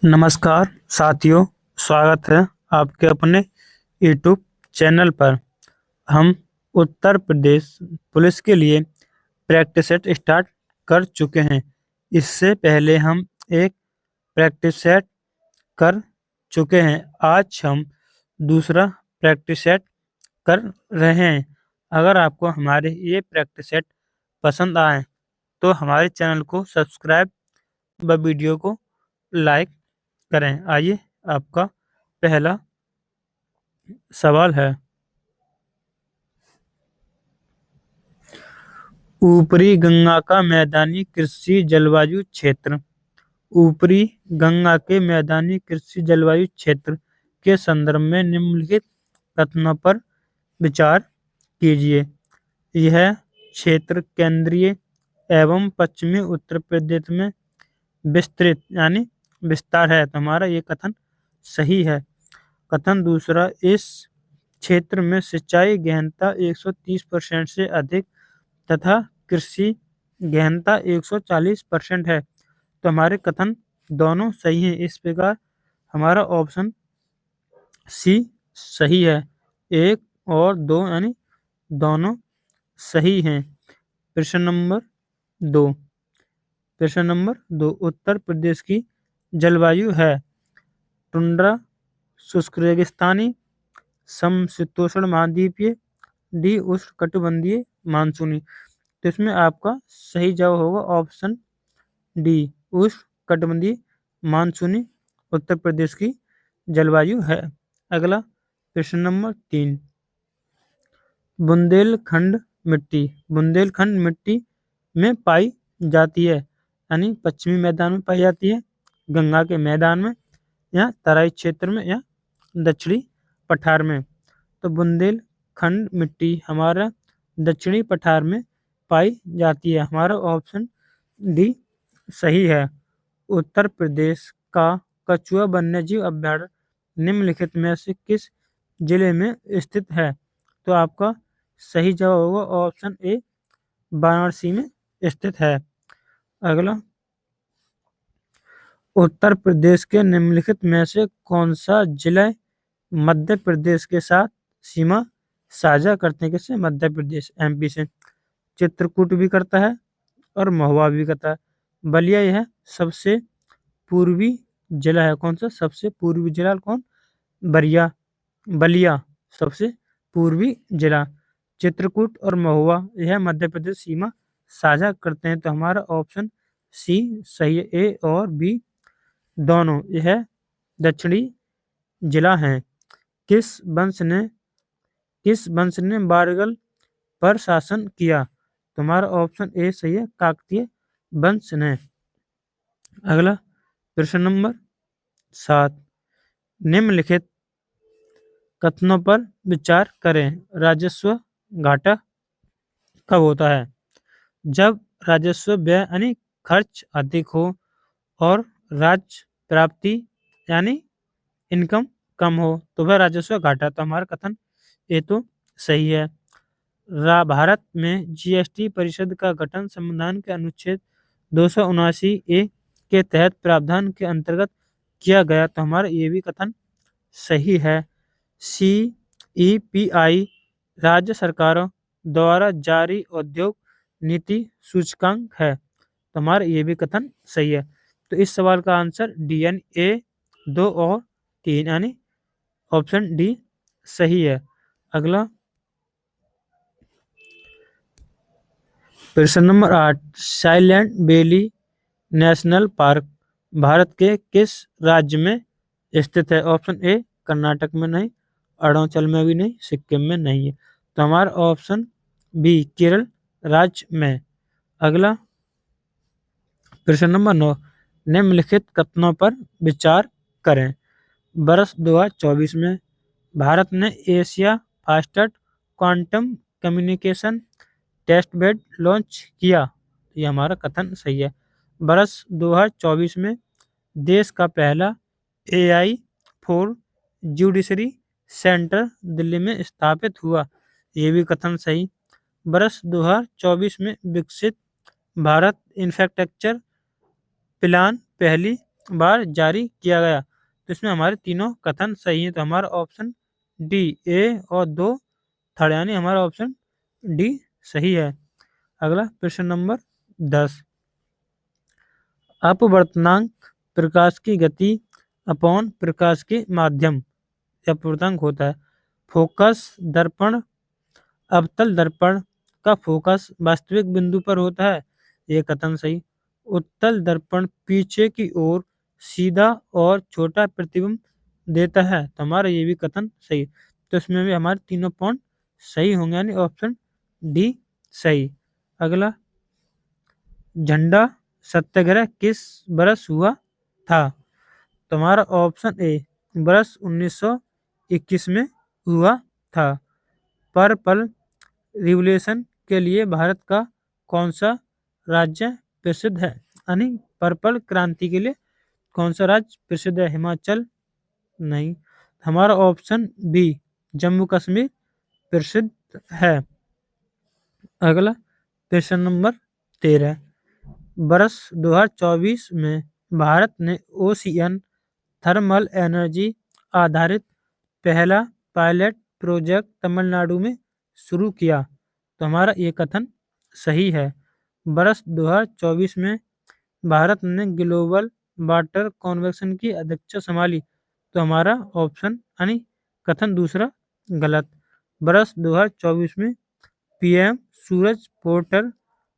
नमस्कार साथियों, स्वागत है आपके अपने यूट्यूब चैनल पर। हम उत्तर प्रदेश पुलिस के लिए प्रैक्टिस सेट स्टार्ट कर चुके हैं। इससे पहले हम एक प्रैक्टिस सेट कर चुके हैं। आज हम दूसरा प्रैक्टिस सेट कर रहे हैं। अगर आपको हमारे ये प्रैक्टिस सेट पसंद आए तो हमारे चैनल को सब्सक्राइब व वीडियो को लाइक करें। आइए, आपका पहला सवाल है, ऊपरी गंगा का मैदानी कृषि जलवायु क्षेत्र। ऊपरी गंगा के मैदानी कृषि जलवायु क्षेत्र के संदर्भ में निम्नलिखित कथनों पर विचार कीजिए। यह क्षेत्र केंद्रीय एवं पश्चिमी उत्तर प्रदेश में विस्तृत यानी विस्तार है। तो हमारा ये कथन सही है। कथन दूसरा, इस क्षेत्र में सिंचाई गहनता 130% से अधिक तथा कृषि गहनता 140% है। तो हमारे कथन दोनों सही हैं। इस प्रकार हमारा ऑप्शन सी सही है। 1 और 2 यानी दोनों सही हैं। प्रश्न नंबर 2। उत्तर प्रदेश की जलवायु है टुंड्रा, शुष्क रेगिस्तानी, समशीतोष्ण महाद्वीपीय, डी उष्णकटिबंधीय मानसूनी। तो इसमें आपका सही जवाब होगा ऑप्शन डी, उष्णकटिबंधीय मानसूनी उत्तर प्रदेश की जलवायु है। अगला प्रश्न नंबर 3। बुंदेलखंड मिट्टी में पाई जाती है, यानी पश्चिमी मैदान में पाई जाती है, गंगा के मैदान में, या तराई क्षेत्र में, या दक्षिणी पठार में। तो बुंदेलखंड मिट्टी हमारा दक्षिणी पठार में पाई जाती है। हमारा ऑप्शन डी सही है। उत्तर प्रदेश का कछुआ वन्यजीव अभयारण्य निम्नलिखित में से किस जिले में स्थित है? तो आपका सही जवाब होगा ऑप्शन ए, वाराणसी में स्थित है। अगला, उत्तर प्रदेश के निम्नलिखित में से कौन सा जिला मध्य प्रदेश के साथ सीमा साझा करते हैं? किससे? मध्य प्रदेश, एमपी से। चित्रकूट भी करता है और महुआ भी करता है। बलिया यह सबसे पूर्वी जिला है। कौन सा सबसे पूर्वी जिला? कौन? बलिया सबसे पूर्वी जिला। चित्रकूट और महुआ यह मध्य प्रदेश सीमा साझा करते हैं। तो हमारा ऑप्शन सी सही है। ए और बी दोनों यह दक्षिणी जिला हैं। किस वंश ने बारगल पर शासन किया? तुम्हारा ऑप्शन ए सही है, काकतीय वंश ने। अगला प्रश्न नंबर 7। निम्नलिखित कथनों पर विचार करें। राजस्व घाटा कब होता है? जब राजस्व व्यय यानी खर्च अधिक हो और राज्य प्राप्ति यानी इनकम कम हो तो वह राजस्व घाटा। तो हमारा कथन ये तो सही है। भारत में जीएसटी परिषद का गठन संविधान के अनुच्छेद 279 ए के तहत प्रावधान के अंतर्गत किया गया। तो हमारा ये भी कथन सही है। CEPI राज्य सरकारों द्वारा जारी औद्योगिक नीति सूचकांक है। तो हमारा ये भी कथन सही है। तो इस सवाल का आंसर डी यानी ए 2 और 3 यानी ऑप्शन डी सही है। अगला प्रश्न number 8। Silent valley national park Bharat के किस राज्य में स्थित है? ऑप्शन ए कर्नाटक में नहीं, अरुणाचल में भी नहीं, सिक्किम में नहीं है। तो हमारा ऑप्शन बी केरल राज्य में। अगला प्रश्न नंबर 9। निम्नलिखित कथनों पर विचार करें। वर्ष 2024 में भारत ने Asia fastest quantum communication test bed launch किया। ये हमारा कथन सही है। वर्ष 2024 में देश का पहला AI for judiciary centre Delhi में स्थापित हुआ। ये भी कथन सही। वर्ष 2024 में विकसित भारत इंफ्रास्ट्रक्चर प्लान पहली बार जारी किया गया। तो इसमें हमारे तीनों कथन सही हैं। तो हमारा ऑप्शन डी, ए और 2 थर्ड, यानी हमारा ऑप्शन डी सही है। अगला प्रश्न नंबर 10, अपवर्तनांक प्रकाश की गति अपॉन प्रकाश के माध्यम अपवर्तनांक होता है। फोकस दर्पण, अवतल दर्पण का फोकस वास्तविक बिंदु पर होता है, ये कथन सही। उत्तल दर्पण पीछे की ओर सीधा और छोटा प्रतिबिंब देता है, तो हमारा ये भी कथन सही। तो इसमें भी हमारे तीनों पॉइंट सही होंगे, यानी ऑप्शन डी सही। अगला, झंडा सत्याग्रह किस बरस हुआ था? तो हमारा ऑप्शन ए, बरस 1921 में हुआ था। पर्पल रिवॉल्यूशन के लिए भारत का कौन सा राज्य प्रसिद्ध है? यानी पर्पल क्रांति के लिए कौन सा राज्य प्रसिद्ध है? हिमाचल नहीं, हमारा ऑप्शन बी, जम्मू कश्मीर प्रसिद्ध है। अगला प्रश्न नंबर 13, वर्ष 2024 में भारत ने ओशियन थर्मल एनर्जी आधारित पहला पायलट प्रोजेक्ट तमिलनाडु में शुरू किया, तो हमारा ये कथन सही है। वर्ष 2024 में भारत ने ग्लोबल वाटर कन्वेंशन की अध्यक्षता संभाली, तो हमारा ऑप्शन यानी कथन दूसरा गलत। वर्ष 2024 में पीएम सूरज पोर्टल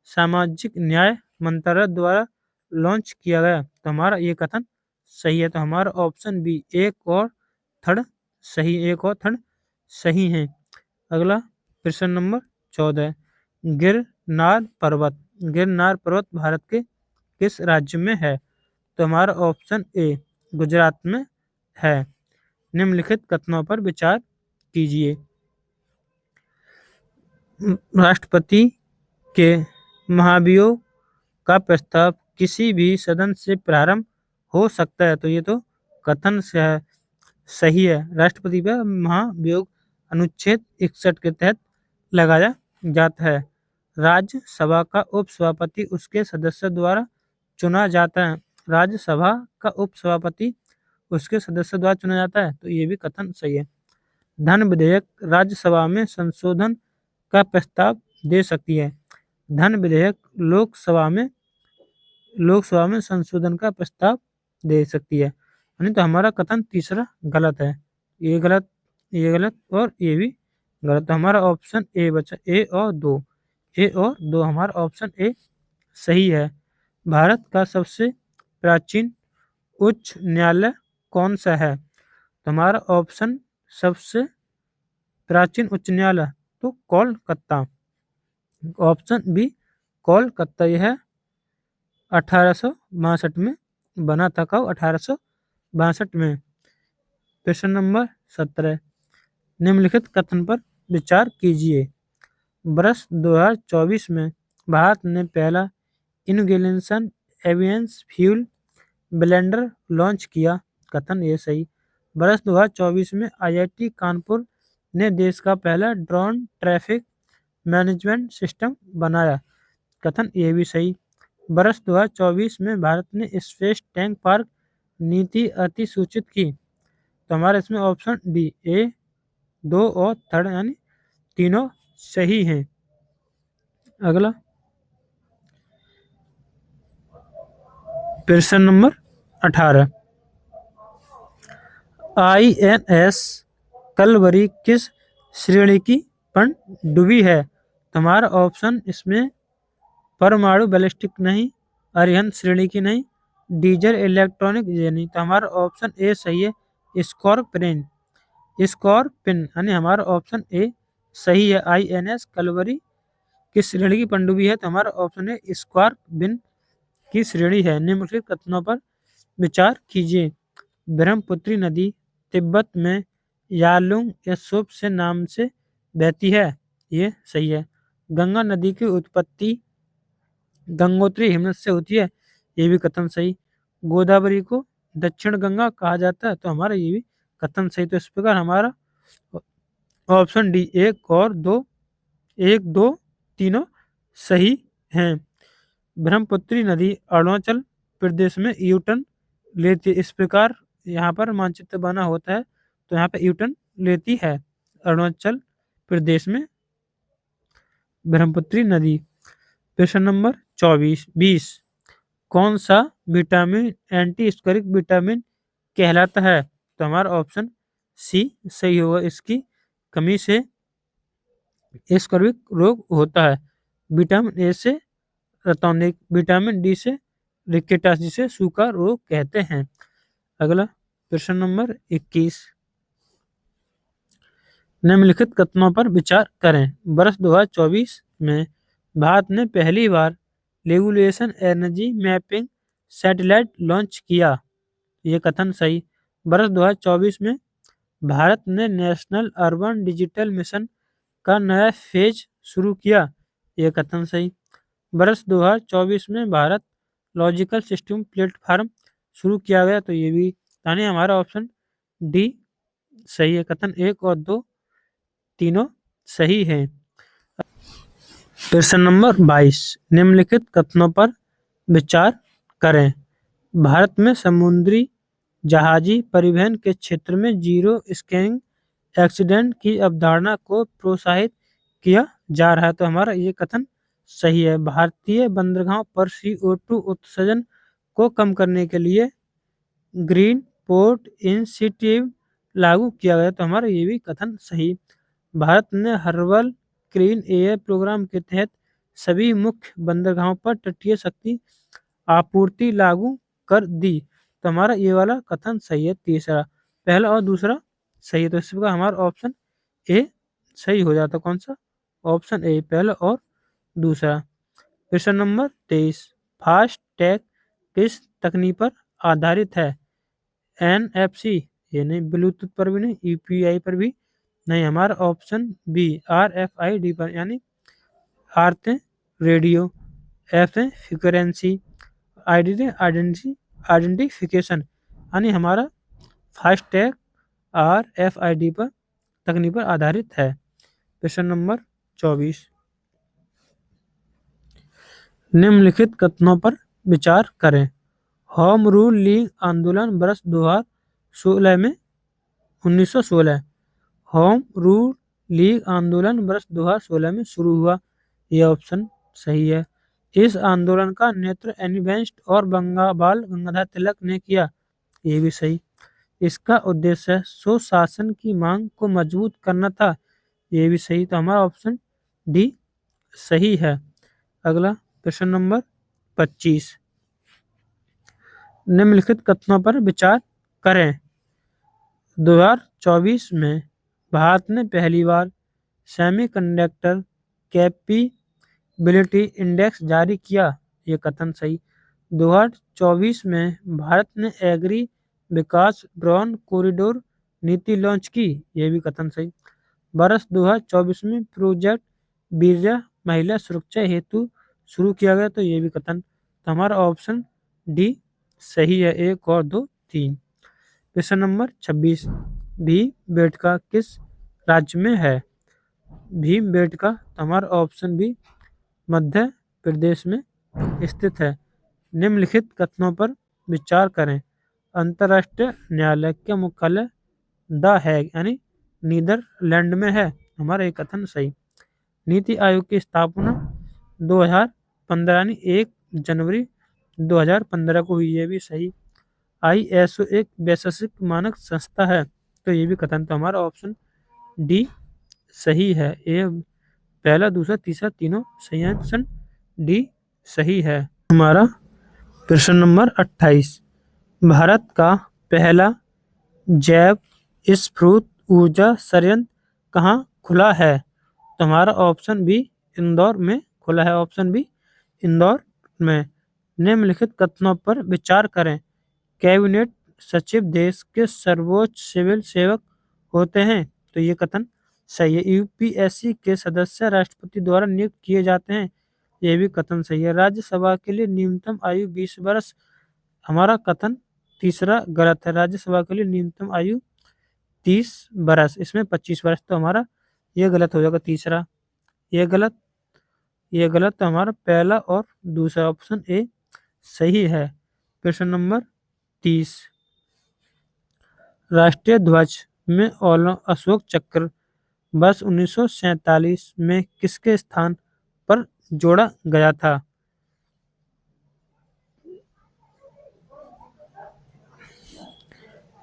सामाजिक न्याय मंत्रालय द्वारा लॉन्च किया गया, तो हमारा ये कथन सही है। तो हमारा ऑप्शन बी, एक और थर्ड सही है। अगला प्रश्न नंबर 14, गिरनार पर्वत भारत के किस राज्य में है? तो हमारा ऑप्शन ए, गुजरात में है। निम्नलिखित कथनों पर विचार कीजिए। राष्ट्रपति के महाभियोग का प्रस्ताव किसी भी सदन से प्रारंभ हो सकता है, तो ये तो कथन से है, सही है। राष्ट्रपति पर महाभियोग अनुच्छेद 61 के तहत लगाया जाता है। राज्यसभा का उपसभापति उसके सदस्य द्वारा चुना जाता है। राज्यसभा का उपसभापति उसके सदस्य द्वारा चुना जाता है, तो ये भी कथन सही है। धन विधेयक राज्यसभा में संशोधन का प्रस्ताव दे सकती है। धन विधेयक लोकसभा में संशोधन का प्रस्ताव दे सकती है, नहीं तो हमारा कथन तीसरा गलत है। ये गलत और ये भी गलत। तो हमारा ऑप्शन ए बचा, ए और दो हमारा ऑप्शन ए सही है। भारत का सबसे प्राचीन उच्च न्यायालय कौन सा है? तो हमारा ऑप्शन सबसे प्राचीन उच्च न्यायालय तो कोलकाता, ऑप्शन बी कोलकाता। यह 1862 में बना था। कब? 1862 में। प्रश्न नंबर 17, निम्नलिखित कथन पर विचार कीजिए। वर्ष 2024 में भारत ने पहला इनगेलेशन एवियंस फ्यूल ब्लेंडर लॉन्च किया, कथन ये सही। वर्ष 2024 में आईआईटी कानपुर ने देश का पहला ड्रोन ट्रैफिक मैनेजमेंट सिस्टम बनाया, कथन ये भी सही। वर्ष 2024 में भारत ने स्पेस टैंक पार्क नीति अधिसूचित की, तो हमारे इसमें ऑप्शन डी, ए, 2 और थर्ड यानी तीनों सही हैं। अगला प्रश्न नंबर 18, INS कलवरी किस श्रेणी की पनडुब्बी है? तो हमारा ऑप्शन इसमें परमाणु बैलिस्टिक नहीं, अरिहंत श्रेणी की नहीं, डीजल इलेक्ट्रॉनिक ये नहीं, तो हमारा ऑप्शन ए सही है, स्कॉर्पिन यानी हमारा ऑप्शन ए सही है। INS कलवरी किस श्रेणी की पनडुब्बी है? तो हमारा ऑप्शन है स्कॉर्पिन की श्रेणी है। निम्नलिखित कथनों पर विचार कीजिए। ब्रह्मपुत्री नदी तिब्बत में यालुंग त्सोप से नाम से बहती है, ये सही है। गंगा नदी की उत्पत्ति गंगोत्री हिमनद से होती है, ये भी कथन सही। गोदावरी को दक्षिण गंगा कहा जाता है, तो हमारा ये भी कथन सही। तो इस प्रकार हमारा ऑप्शन डी, 1 और 2 तीनों सही हैं। ब्रह्मपुत्री नदी अरुणाचल प्रदेश में यूटर्न लेती है। इस प्रकार यहाँ पर मानचित्र बना होता है तो यहाँ पे यूटर्न लेती है अरुणाचल प्रदेश में ब्रह्मपुत्री नदी। प्रश्न नंबर 20 कौन सा विटामिन एंटी स्कोरिक विटामिन कहलाता है? तो हमारा ऑप्शन सी सही होगा। इसकी कमी से स्कोरिक रोग होता है। विटामिन ए से रतौंधिक, विटामिन डी से रिकेटास जिसे सूखा रोग कहते हैं। अगला प्रश्न नंबर 21 निम्नलिखित कथनों पर विचार करें। वर्ष 2024 में भारत ने पहली बार regulation energy mapping satellite launch किया। ये कथन सही। वर्ष 2024 में भारत ने नेशनल अर्बन डिजिटल मिशन का नया फेज शुरू किया। ये कथन सही। वर्ष 2024 में भारत लॉजिकल सिस्टम प्लेटफॉर्म शुरू किया गया। तो ये भी यानी हमारा ऑप्शन डी सही है। कथन 1 और 2 तीनों सही है। प्रश्न नंबर 22 निम्नलिखित कथनों पर विचार करें। भारत में समुद्री जहाजी परिवहन के क्षेत्र में जीरो स्कैनिंग एक्सीडेंट की अवधारणा को प्रोत्साहित किया जा रहा है। तो हमारा ये कथन सही है। भारतीय बंदरगाहों पर CO2 उत्सर्जन को कम करने के लिए ग्रीन पोर्ट इनिशिएटिव लागू किया गया। तो हमारा ये भी कथन सही। भारत ने हर्बल क्लीन एयर प्रोग्राम के तहत सभी मुख्य बंदरगाहों पर तटीय शक्ति आपूर्ति लागू कर दी। तो हमारा ये वाला कथन सही है। तीसरा, पहला और दूसरा सही है। तो इसका हमारा ऑप्शन ए सही हो जाता। कौन सा? ऑप्शन ए, पहला और दूसरा। प्रश्न नंबर 23 फास्ट टैग किस तकनीक पर आधारित है? NFC, ये नहीं, ब्लूटूथ पर भी नहीं, UPI पर भी नहीं। हमारा ऑप्शन बी RFID पर, यानी आर थे रेडियो, एफ है फ्रीक्वेंसी, आइडेंटिफिकेशन, यानी हमारा फास्ट टैग RFID पर तकनीक पर आधारित है। प्रश्न नंबर 24 निम्नलिखित कथनों पर विचार करें। होम रूल लीग आंदोलन वर्ष 2016 में 1916 होम रूल लीग आंदोलन वर्ष 2016 में शुरू हुआ। यह ऑप्शन सही है। इस आंदोलन का नेतृत्व एनी बेस्ट और बाल गंगाधर तिलक ने किया। ये भी सही। इसका उद्देश्य सुशासन की मांग को मजबूत करना था। ये भी सही। तो हमारा ऑप्शन डी सही है। अगला प्रश्न नंबर 25 निम्नलिखित कथनों पर विचार करें। 2024 में भारत ने पहली बार सेमीकंडक्टर कैपेबिलिटी इंडेक्स जारी किया। ये कथन सही। 2024 में भारत ने एग्री विकास ड्रोन कॉरिडोर नीति लॉन्च की। ये भी कथन सही। वर्ष 2024 में प्रोजेक्ट वीर्या महिला सुरक्षा हेतु शुरू किया गया। तो ये भी कथन। तो हमारा ऑप्शन डी सही है। 1 और 2 3। प्रश्न नंबर 26 भीमबेटका किस राज्य में है? भीमबेटका, तो हमारा ऑप्शन बी मध्य प्रदेश में स्थित है। निम्नलिखित कथनों पर विचार करें। अंतर्राष्ट्रीय न्यायालय का मुख्यालय द हैग यानी नीदरलैंड में है। हमारा एक कथन सही। नीति आयोग की स्थापना 2015 यानी 1 जनवरी 2015 को हुई। ये भी सही। ISO एक वैश्विक मानक संस्था है। तो ये भी कथन। तो हमारा ऑप्शन डी सही है। ये पहला, दूसरा, तीसरा तीनों सही है। ऑप्शन डी सही है। हमारा प्रश्न नंबर 28 भारत का पहला जैव स्फुट ऊर्जा संयंत्र कहाँ खुला है? तो हमारा ऑप्शन बी इंदौर में खुला है। ऑप्शन बी इंदौर में। निम्नलिखित कथनों पर विचार करें। कैबिनेट सचिव देश के सर्वोच्च सिविल सेवक होते हैं। तो ये कथन सही है। UPSC के सदस्य राष्ट्रपति द्वारा नियुक्त किए जाते हैं। ये भी कथन सही है। राज्यसभा के लिए न्यूनतम आयु 20 वर्ष। हमारा कथन तीसरा गलत है। राज्यसभा के लिए न्यूनतम आयु 30 वर्ष, इसमें 25 वर्ष। तो हमारा ये गलत हो जाएगा। तीसरा ये गलत, ये गलत। तो हमारा पहला और दूसरा ऑप्शन ए सही है। प्रश्न नंबर 30 राष्ट्रीय ध्वज में अशोक चक्र वर्ष 1947 में किसके स्थान पर जोड़ा गया था?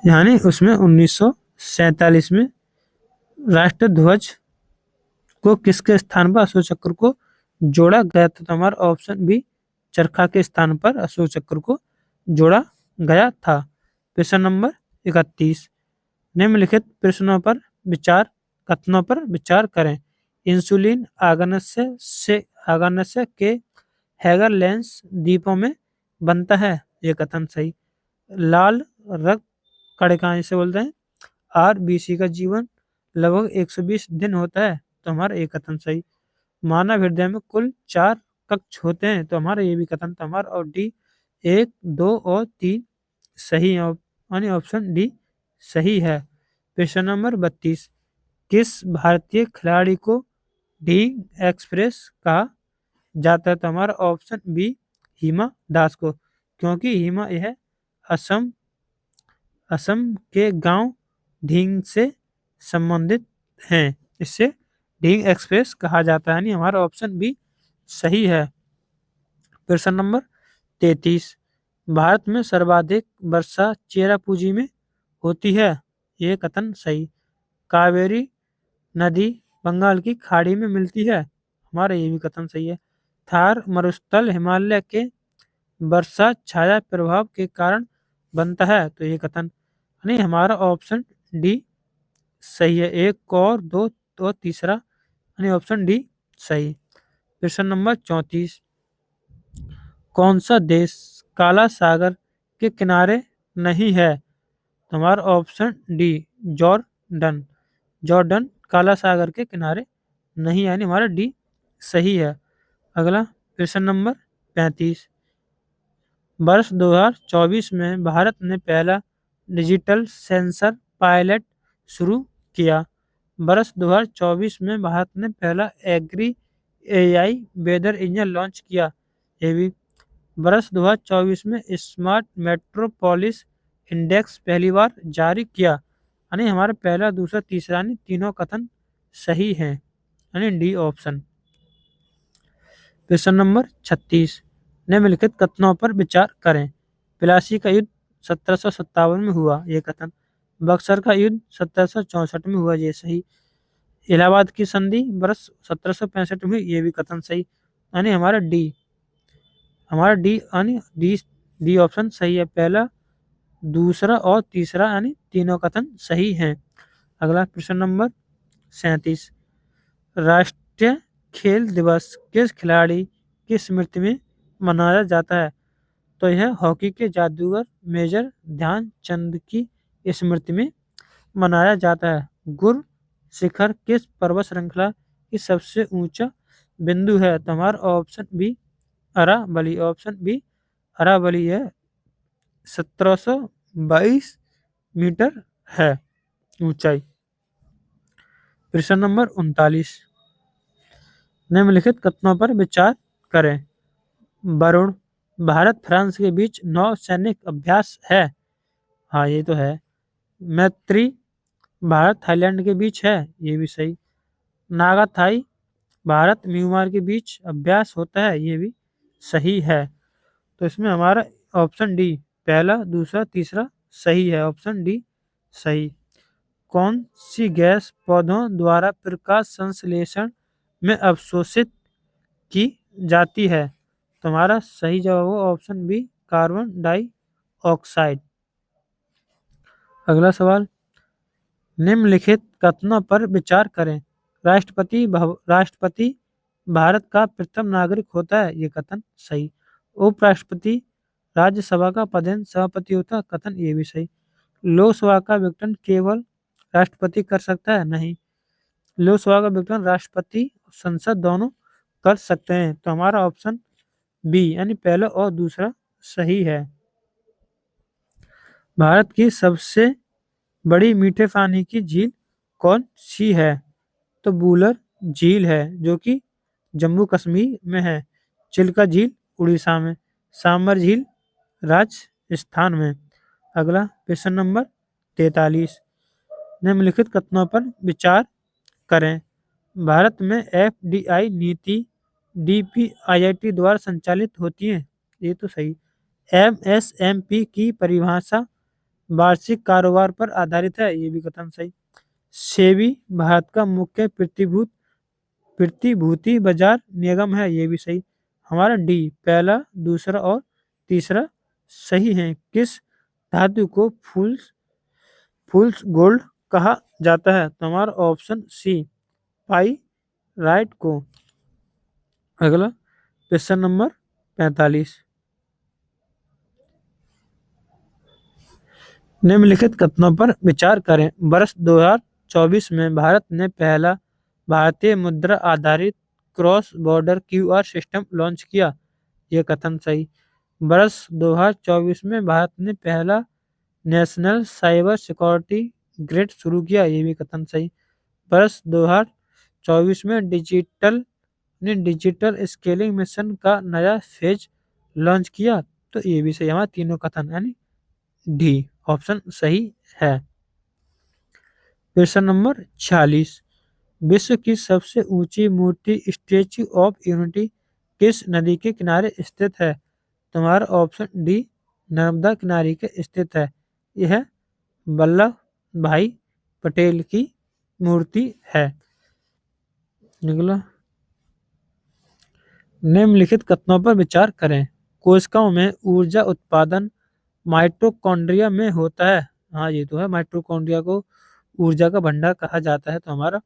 यानी उसमें 1947 में राष्ट्रीय ध्वज को किसके स्थान पर अशोक चक्र को जोड़ा गया था? तो हमारा ऑप्शन बी चरखा के स्थान पर अशोक चक्र को जोड़ा गया था। प्रश्न नंबर 31 निम्नलिखित प्रश्नों पर विचार कथनों पर विचार करें। इंसुलिन आग्नेय के हैगर लेंस द्वीपों में बनता है, ये कथन सही। लाल रक्त कणिकाएं से बोलते हैं आरबीसी का जीवन लगभग 120 दिन होता है, तो हमारा ये कथन सही। मानव हृदय में कुल 4 कक्ष होते हैं, तो हमारा ये भी कथन था हमारा। और डी 1, 2 और 3 सही है, यानी ऑप्शन डी सही है। प्रश्न नंबर 32 किस भारतीय खिलाड़ी को ढींग एक्सप्रेस कहा जाता है? तो हमारा ऑप्शन बी हिमा दास को, क्योंकि हिमा यह असम के गांव ढींग से संबंधित हैं, इससे ढींग एक्सप्रेस कहा जाता है, यानी हमारा ऑप्शन बी सही है। प्रश्न नंबर 33 भारत में सर्वाधिक वर्षा चेरापूंजी में होती है, ये कथन सही। कावेरी नदी बंगाल की खाड़ी में मिलती है, हमारा ये भी कथन सही है। थार मरुस्थल हिमालय के वर्षा छाया प्रभाव के कारण बनता है, तो ये कथन नहीं, हमारा ऑप्शन डी सही है। 1 और 2 तो तीसरा, यानी ऑप्शन डी सही। प्रश्न नंबर 34 कौन सा देश काला सागर के किनारे नहीं है? तो हमारा ऑप्शन डी जॉर्डन काला सागर के किनारे नहीं है, यानी हमारा डी सही है। अगला प्रश्न नंबर 35 वर्ष 2024 में भारत ने पहला डिजिटल सेंसर पायलट शुरू किया। वर्ष 2024 में भारत ने पहला agri AI weather engine launch किया। ये भी वर्ष 2024 में स्मार्ट मेट्रोपोलिस इंडेक्स पहली बार जारी किया, यानी हमारा पहला दूसरा तीसरा यानी तीनों कथन सही हैं, यानी डी ऑप्शन। प्रश्न नंबर 36 निम्नलिखित कथनों पर विचार करें। प्लासी का युद्ध 1757 में हुआ, ये कथन। बक्सर का युद्ध 1764 में हुआ, ये सही। इलाहाबाद की संधि वर्ष 1765 में, ये भी कथन सही, यानी हमारा डी यानी डी ऑप्शन सही है। पहला दूसरा और तीसरा यानी तीनों कथन सही हैं। अगला प्रश्न नंबर 37 राष्ट्रीय खेल दिवस किस खिलाड़ी की स्मृति में मनाया जाता है? तो यह हॉकी के जादूगर मेजर ध्यानचंद की स्मृति में मनाया जाता है। गुर शिखर किस पर्वत श्रृंखला की सबसे ऊंचा बिंदु है? तो हमारा option B Aravalli, option B Aravalli है। 1722 मीटर है ऊंचाई। प्रश्न नंबर 39 निम्नलिखित कथनों पर विचार करें। वरुण भारत फ्रांस के बीच नौ सैनिक अभ्यास है, हाँ ये तो है। मैत्री भारत थाईलैंड के बीच है, ये भी सही। नागाथाई भारत म्यांमार के बीच अभ्यास होता है, ये भी सही है। तो इसमें हमारा ऑप्शन डी पहला दूसरा तीसरा सही है, ऑप्शन डी सही। कौन सी गैस पौधों द्वारा प्रकाश संश्लेषण में अवशोषित की जाती है? तो हमारा सही जवाब हो ऑप्शन बी कार्बन डाइऑक्साइड। अगला सवाल निम्नलिखित कथनों पर विचार करें। राष्ट्रपति भारत का प्रथम नागरिक होता है, ये कथन सही। उपराष्ट्रपति राज्यसभा का पदेन सभापति होता है, कथन ये भी सही। लोकसभा का विघटन केवल राष्ट्रपति कर सकता है, नहीं। लोकसभा का विघटन राष्ट्रपति संसद दोनों कर सकते हैं, तो हमारा ऑप्शन बी यानी पहला और दूसरा सही है। भारत की सबसे बड़ी मीठे पानी की झील कौन सी है? तो बूलर झील है, जो कि जम्मू कश्मीर में है। चिल्का झील उड़ीसा में, सांबर झील राजस्थान में। अगला प्रश्न नंबर 43, निम्नलिखित कथनों पर विचार करें। भारत में एफडीआई नीति डीपीआईआईटी द्वारा संचालित होती है, ये तो सही। एमएसएमपी की परिभाषा वार्षिक कारोबार पर आधारित है, ये भी कथन सही। सेबी भारत का मुख्य प्रतिभूति बाजार निगम है, ये भी सही। हमारा डी पहला, दूसरा और तीसरा सही है। किस धातु को फूल्स गोल्ड कहा जाता है? तो हमारा ऑप्शन सी पाई राइट को। अगला प्रश्न नंबर 45, निम्नलिखित कथनों पर विचार करें। वर्ष 2024 में भारत ने पहला भारतीय मुद्रा आधारित cross border QR system launch किया, यह कथन सही। वर्ष 2024 में भारत ने पहला नेशनल साइबर सिक्योरिटी ग्रिड शुरू किया, ये भी कथन सही। वर्ष 2024 में डिजिटल स्केलिंग मिशन का नया फेज लॉन्च किया, तो ये भी सही। हमारा तीनों कथन यानी डी ऑप्शन सही है। प्रश्न नंबर 46, विश्व की सबसे ऊंची मूर्ति स्टैच्यू ऑफ यूनिटी किस नदी के किनारे स्थित है? तुम्हारा ऑप्शन डी नर्मदा किनारे के स्थित है। यह वल्लभ भाई पटेल की मूर्ति है। अगला, निम्नलिखित कथनों पर विचार करें। कोशिकाओं में ऊर्जा उत्पादन माइटोकॉन्ड्रिया में होता है, हाँ ये तो है। माइटोकॉन्ड्रिया को ऊर्जा का भंडार कहा जाता है, तो हमारा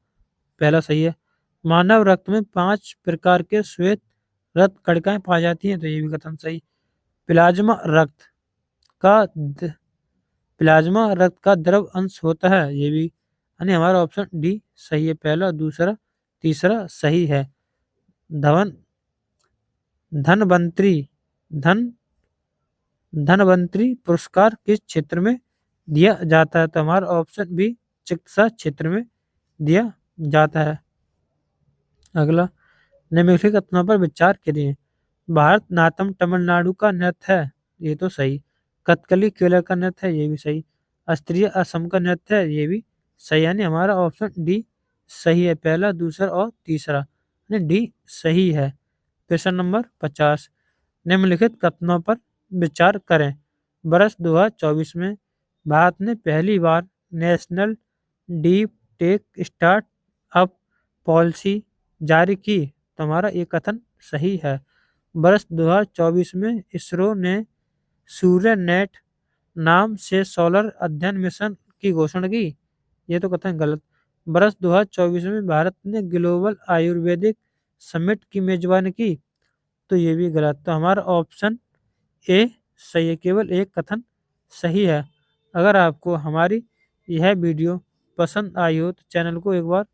पहला सही है। मानव रक्त में 5 प्रकार के श्वेत रक्त कणिकाएं पाई जाती हैं, तो ये भी कथन सही। प्लाज्मा रक्त का द्रव अंश होता है, ये भी यानी हमारा ऑप्शन डी सही है। पहला, दूसरा, तीसरा सही है। धनवंतरी पुरस्कार किस क्षेत्र में दिया जाता है? तो हमारा ऑप्शन बी चिकित्सा क्षेत्र में दिया जाता है। अगला, निम्नलिखित कथनों पर विचार करिए। भारतनाट्यम तमिलनाडु का नृत्य है, ये तो सही। कथकली केरल का नृत्य है, ये भी सही। अस्त्रीय असम का नृत्य है, ये भी सही। यानी हमारा ऑप्शन डी सही है। पहला, दूसरा और तीसरा यानी डी सही है। प्रश्न नंबर 50, निम्नलिखित कथनों पर विचार करें। वर्ष 2024 में भारत ने पहली बार national deep tech startup policy जारी की, तो हमारा ये कथन सही है। वर्ष 2024 में इसरो ने सूर्य नेट नाम से सोलर अध्ययन मिशन की घोषणा की, ये तो कथन गलत। वर्ष 2024 में भारत ने ग्लोबल आयुर्वेदिक समिट की मेजबानी की, तो ये भी गलत। तो हमारा ऑप्शन ए सही है, केवल एक कथन सही है। अगर आपको हमारी यह वीडियो पसंद आई हो तो चैनल को एक बार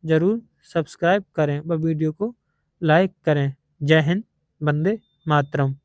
जरूर सब्सक्राइब करें व वीडियो को लाइक करें। जय हिंद, वंदे मातरम।